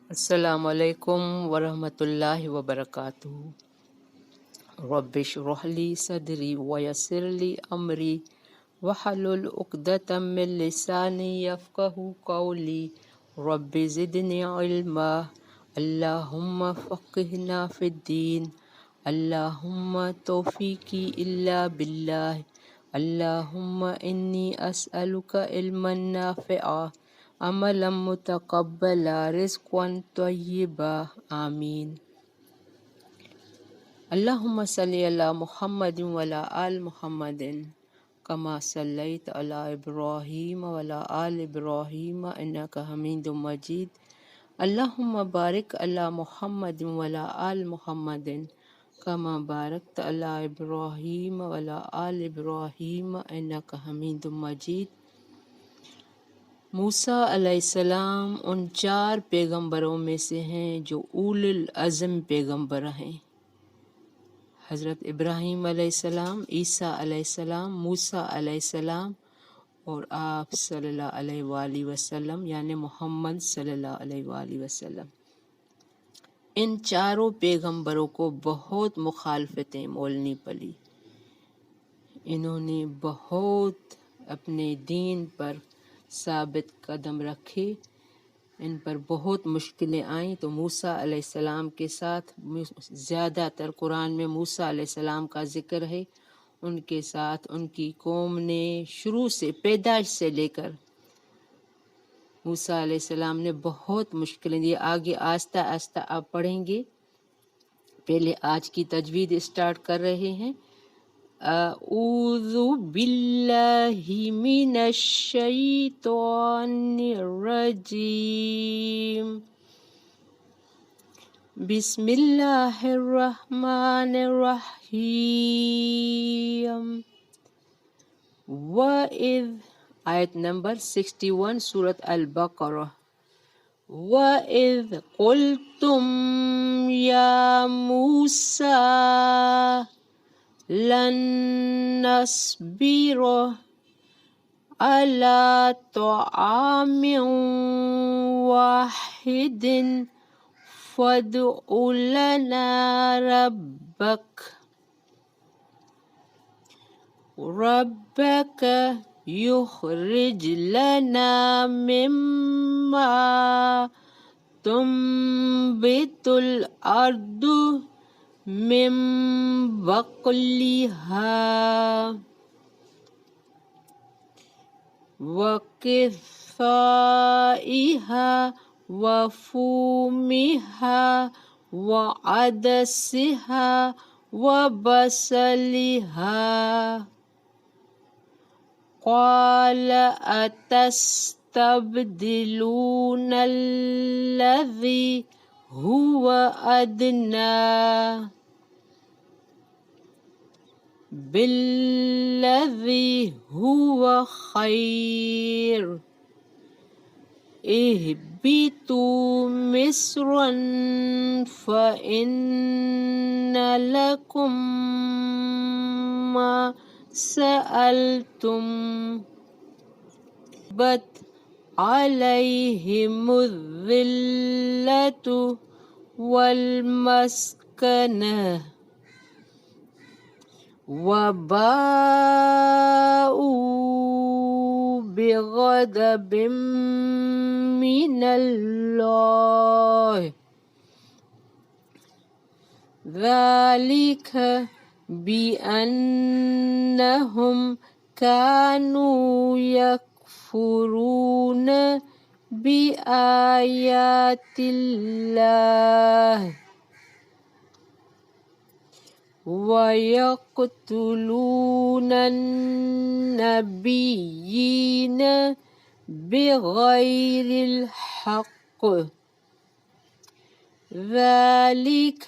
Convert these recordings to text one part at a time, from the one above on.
السلام علیکم ورحمۃ اللہ وبرکاتہ۔ رب اشرح لی صدری ویسر لی امری واحلل عقدۃ من لسانی یفقہوا قولی۔ رب زدنی علما، اللہم فقہنا فی الدین، اللہم توفیقی الا باللہ، اللہم انی اسألک علما نافعا، عملا متقبلا، رزقا طیبا، آمین۔ اللہم صلی علی محمد وعلی آل محمد کما صلیت علی ابراہیم وعلی آل ابراہیم انک حمید مجید۔ اللہم بارک علی محمد وعلی آل محمد کما بارکت علی ابراہیم وعلی آل ابراہیم انک حمید مجید۔ موسیٰ علیہ السلام ان 4 پیغمبروں میں سے ہیں جو اولو العزم پیغمبر ہیں۔ حضرت ابراہیم علیہ السلام، عیسیٰ علیہ السلام، موسیٰ علیہ السلام اور آپ صلی اللہ علیہ وآلہ وسلم یعنی محمد صلی اللہ علیہ وآلہ وسلم۔ ان 4 پیغمبروں کو بہت مخالفتیں مولنی پڑی۔ انہوں نے بہت اپنے دین پر ثابت قدم رکھے، ان پر بہت مشکلیں آئیں۔ تو موسیٰ علیہ السلام کے ساتھ زیادہ تر قرآن میں موسیٰ علیہ السلام کا ذکر ہے۔ ان کے ساتھ ان کی قوم نے شروع سے، پیدائش سے لے کر موسیٰ علیہ السلام نے بہت مشکلیں دی۔ آگے آہستہ آہستہ آپ پڑھیں گے۔ پہلے آج کی تجوید اسٹارٹ کر رہے ہیں۔ اعوذ باللہ من الشیطان الرجیم، بسم اللہ الرحمن الرحیم۔ وَإِذْ آیت نمبر 61 سورۃ البقرہ۔ وَإِذْ قُلْتُمْ يَا مُوسَىٰ لن نصبر على طعام واحد فادع لنا ربك يخرج لنا مما تنبت الأرض من بقلها وقثائها وفومها وعدسها وبصلها، قال أتستبدلون الذي هو أدنى بالذي هو خير، اهبطوا مصرا فإن لكم ما سألتم، بت عليهم الذلة والمسكنة وباءوا بغضب من الله، ذلك بأنهم كانوا يكفرون بآيات الله ويقتلون النبيين بغير الحق، ذلك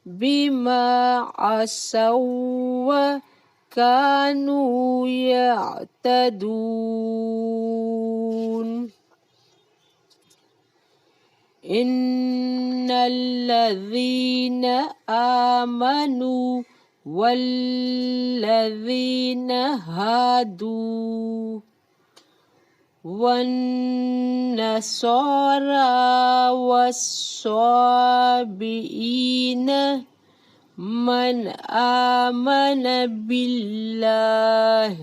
بما عصوا وكانوا يعتدون۔ إن الذين آمنوا والذين هادوا والنصارى والصابئين من آمن بالله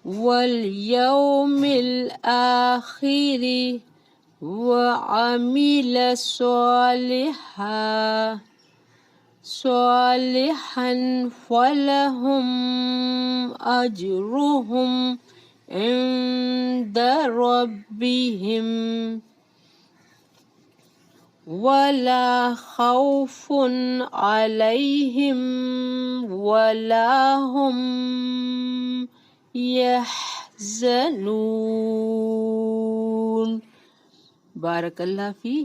واليوم الآخر وعمل صالحا فلهم أجرهم عند ربهم ولا خوف عليهم ولا هم يحزنون۔ بارک اللہ فی۔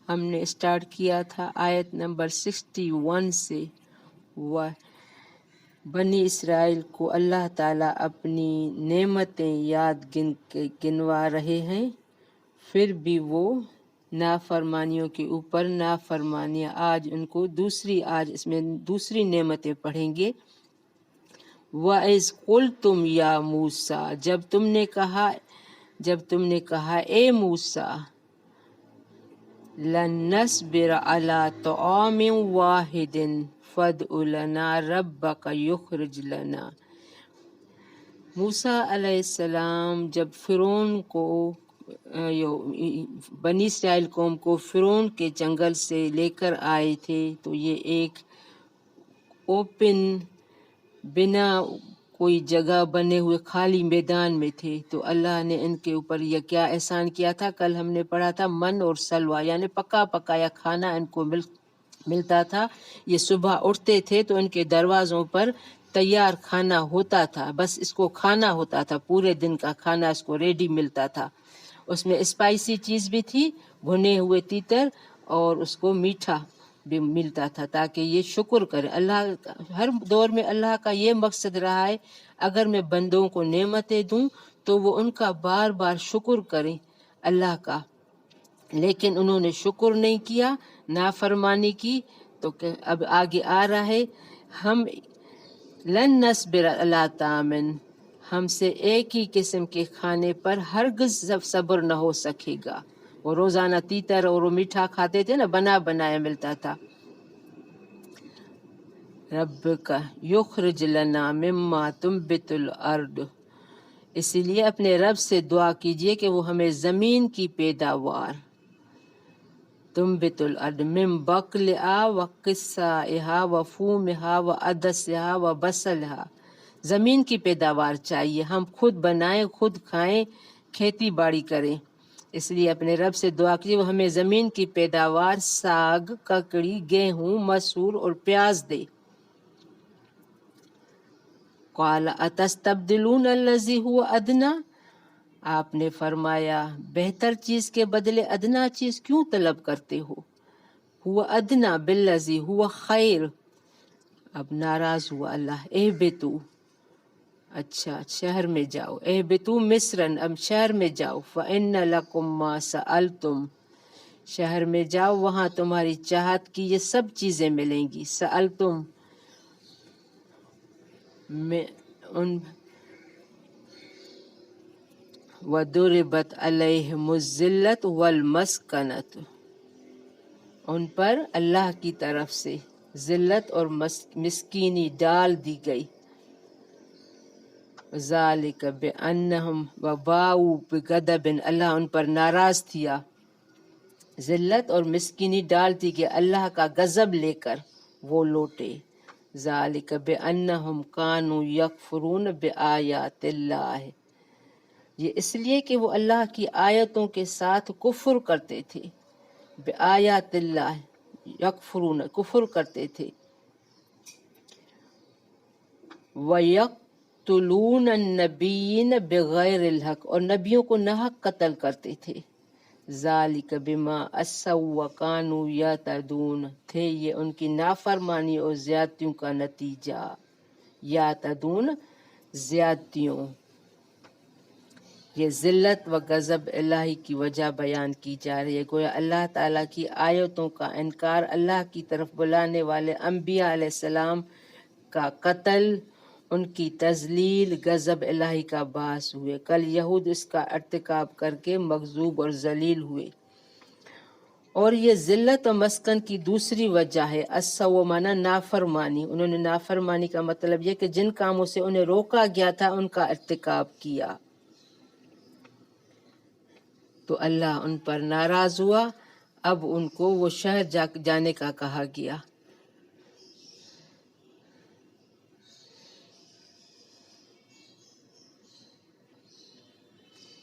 ہم نے اسٹارٹ کیا تھا آیت نمبر 61 سے، بنی اسرائیل کو اللہ تعالیٰ اپنی نعمتیں یاد گنوا رہے ہیں، پھر بھی وہ نافرمانیوں کے اوپر نافرمانیاں۔ آج ان کو اس میں دوسری نعمتیں پڑھیں گے۔ وَإِذْ قُلْتُمْ يَا مُوسَىٰ، جب تم نے کہا اے موسیٰ، لَن نَّصْبِرَ عَلَىٰ طَعَامٍ وَاحِدٍ فَادْعُ لَنَا رَبَّكَ يُخْرِجْ لَنَا۔ موسیٰ علیہ السلام جب فرعون کو بنی اسرائیل قوم کو فرعون کے جنگل سے لے کر آئے تھے، تو یہ ایک اوپن بنا کوئی جگہ بنے ہوئے خالی میدان میں تھے، تو اللہ نے ان کے اوپر یہ کیا احسان کیا تھا؟ کل ہم نے پڑھا تھا من اور سلوہ، یعنی پکا پکایا کھانا ان کو ملتا تھا۔ یہ صبح اٹھتے تھے تو ان کے دروازوں پر تیار کھانا ہوتا تھا، بس اس کو کھانا ہوتا تھا، پورے دن کا کھانا اس کو ریڈی ملتا تھا۔ اس میں اسپائسی چیز بھی تھی، بھنے ہوئے تیتر، اور اس کو میٹھا بھی ملتا تھا، تاکہ یہ شکر کرے اللہ۔ ہر دور میں اللہ کا یہ مقصد رہا ہے، اگر میں بندوں کو نعمتیں دوں تو وہ ان کا بار بار شکر کریں اللہ کا، لیکن انہوں نے شکر نہیں کیا، نافرمانی کی، تو اب آگے آ رہا ہے، ہم لن نصبر علی طعام، ہم سے ایک ہی قسم کے کھانے پر ہرگز صبر نہ ہو سکے گا۔ وہ روزانہ تیتر اور وہ میٹھا کھاتے تھے نا، بنایا ملتا تھا۔ رب کا یخرج لنا مما تنبت الارض، اسی لیے اپنے رب سے دعا کیجئے کہ وہ ہمیں زمین کی پیداوار، تنبت الارض من بقلها وقثائها وفومها وعدسها وبصلها، زمین کی پیداوار چاہیے، ہم خود بنائیں، خود کھائیں، کھیتی باڑی کریں۔ اس لیے اپنے رب سے دعا کیجیے وہ ہمیں زمین کی پیداوار، ساگ، ککڑی، گیہوں، مسور اور پیاز دے۔ قال اتستبدلون الذی هو ادنی، آپ نے فرمایا بہتر چیز کے بدلے ادنا چیز کیوں طلب کرتے ہو؟ هو ادنی بالذی هو خیر، اب ناراض ہوا اللہ۔ اہبتو، اچھا شہر میں جاؤ، اہبتو مصرن، اب شہر میں جاؤ، فإن لکم ما سألتم، شہر میں جاؤ، وہاں تمہاری چاہت کی یہ سب چیزیں ملیں گی۔ سألتم وَضُرِبَتْ عَلَيْهِمُ الذِّلَّةُ وَالْمَسْكَنَةُ، ان پر اللہ کی طرف سے ذلت اور مسکینی ڈال دی گئی۔ ذَلِكَ بِأَنَّهُمْ وَبَاءُوا بِغَضَبٍ، اللہ ان پر ناراض تھیا، ذلت اور مسکینی ڈال دی گئی، اللہ کا غضب لے کر وہ لوٹے۔ ذَلِكَ بِأَنَّهُمْ كَانُوا يَكْفُرُونَ بِآيَاتِ اللَّهِ، یہ اس لیے کہ وہ اللہ کی آیتوں کے ساتھ کفر کرتے تھے۔ بآیات اللہ، یکفرون، کفر کرتے تھے۔ وَيَقْتُلُونَ النَّبِيِّينَ بِغَيْرِ الْحَقِّ، اور نبیوں کو ناحق قتل کرتے تھے۔ ذَلِكَ بِمَا عَصَوا وَكَانُوا يَعْتَدُونَ، تھے یہ ان کی نافرمانی اور زیادتیوں کا نتیجہ۔ یعتدون، زیادتیوں۔ یہ ذلت و غضب الہی کی وجہ بیان کی جا رہی ہے، گویا اللہ تعالیٰ کی آیتوں کا انکار، اللہ کی طرف بلانے والے انبیاء علیہ السلام کا قتل ان کی تذلیل غضب الہی کا باعث ہوئے۔ کل یہود اس کا ارتکاب کر کے مغضوب اور ذلیل ہوئے۔ اور یہ ذلت و مسکن کی دوسری وجہ ہے۔ السو مانا نافرمانی، انہوں نے نافرمانی کا مطلب یہ کہ جن کاموں سے انہیں روکا گیا تھا ان کا ارتکاب کیا، تو اللہ ان پر ناراض ہوا۔ اب ان کو وہ شہر جانے کا کہا گیا۔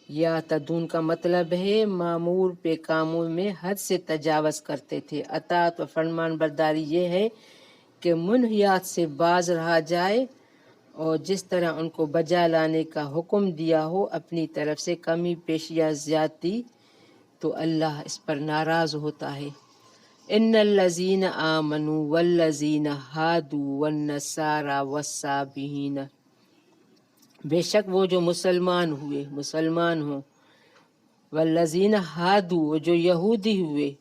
یا تدون کا مطلب ہے معمور پہ کاموں میں حد سے تجاوز کرتے تھے۔ اطاعت و فرمان برداری یہ ہے کہ منہیات سے باز رہا جائے اور جس طرح ان کو بجا لانے کا حکم دیا ہو اپنی طرف سے کمی پیشی یا زیادتی، تو اللہ اس پر ناراض ہوتا ہے۔ ان الذین آمنوا والذین ہادوا والنصارى والصابئین، بے شک وہ جو مسلمان ہوں، والذین ہادوا وہ جو یہودی ہوئے،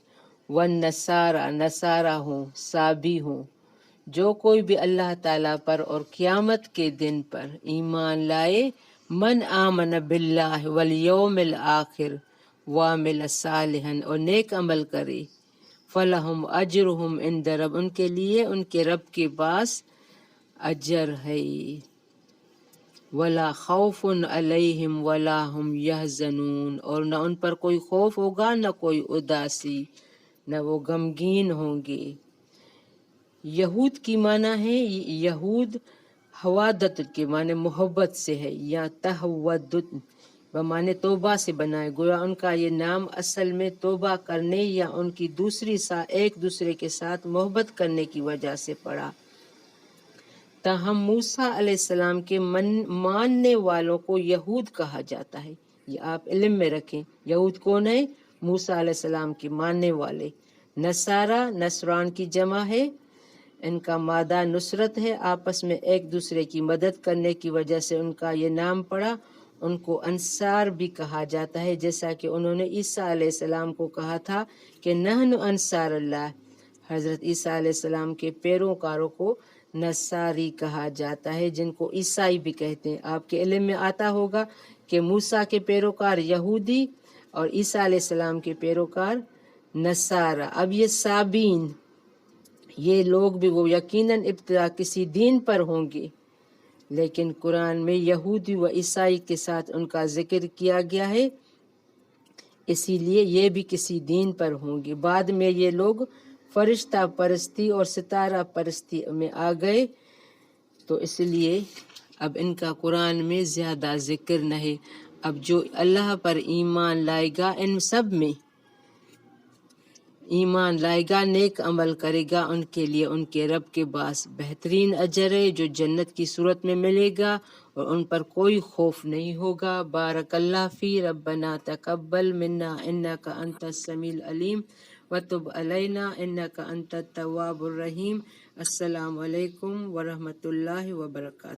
والنصارى نصارہ ہوں، صابی ہوں، جو کوئی بھی اللہ تعالیٰ پر اور قیامت کے دن پر ایمان لائے، من آمن باللہ والیوم الآخر وعمل صالحا اور نیک عمل کرے، فلہم اجرہم عند رب ان کے لیے ان کے رب کے پاس اجر ہے، ولا خوف علیہم ولا ہم یحزنون اور نہ ان پر کوئی خوف ہوگا نہ کوئی اداسی، نہ وہ غمگین ہوں گے۔ یہود کی معنی ہے، یہود حوادت کے معنی محبت سے ہے، یا تحودت بمعنی توبہ سے بنائے، گویا ان کا یہ نام اصل میں توبہ کرنے یا ان کی ایک دوسرے کے ساتھ محبت کرنے کی وجہ سے پڑا۔ تاہم موسیٰ علیہ السلام کے ماننے والوں کو یہود کہا جاتا ہے، یہ آپ علم میں رکھیں۔ یہود کون ہے؟ موسیٰ علیہ السلام کے ماننے والے۔ نصارہ نصران کی جمع ہے، ان کا مادہ نصرت ہے، آپس میں ایک دوسرے کی مدد کرنے کی وجہ سے ان کا یہ نام پڑا۔ ان کو انصار بھی کہا جاتا ہے، جیسا کہ انہوں نے عیسیٰ علیہ السلام کو کہا تھا کہ نحن انصار اللہ۔ حضرت عیسیٰ علیہ السلام کے پیروکاروں کو نصاری کہا جاتا ہے، جن کو عیسائی بھی کہتے ہیں۔ آپ کے علم میں آتا ہوگا کہ موسیٰ کے پیروکار یہودی اور عیسیٰ علیہ السلام کے پیروکار نصارہ۔ اب یہ صابین، یہ لوگ بھی وہ یقیناً ابتدا کسی دین پر ہوں گے، لیکن قرآن میں یہودی و عیسائی کے ساتھ ان کا ذکر کیا گیا ہے، اسی لیے یہ بھی کسی دین پر ہوں گے۔ بعد میں یہ لوگ فرشتہ پرستی اور ستارہ پرستی میں آ گئے، تو اس لیے اب ان کا قرآن میں زیادہ ذکر نہیں۔ اب جو اللہ پر ایمان لائے گا، ان سب میں ایمان لائے گا، نیک عمل کرے گا، ان کے لیے ان کے رب کے پاس بہترین اجر ہے جو جنت کی صورت میں ملے گا، اور ان پر کوئی خوف نہیں ہوگا۔ بارک اللہ فی ربنا تقبل منا انک انت السمیع العلیم وتب علینا انک انت التواب الرحیم۔ السلام علیکم ورحمۃ اللہ وبرکاتہ۔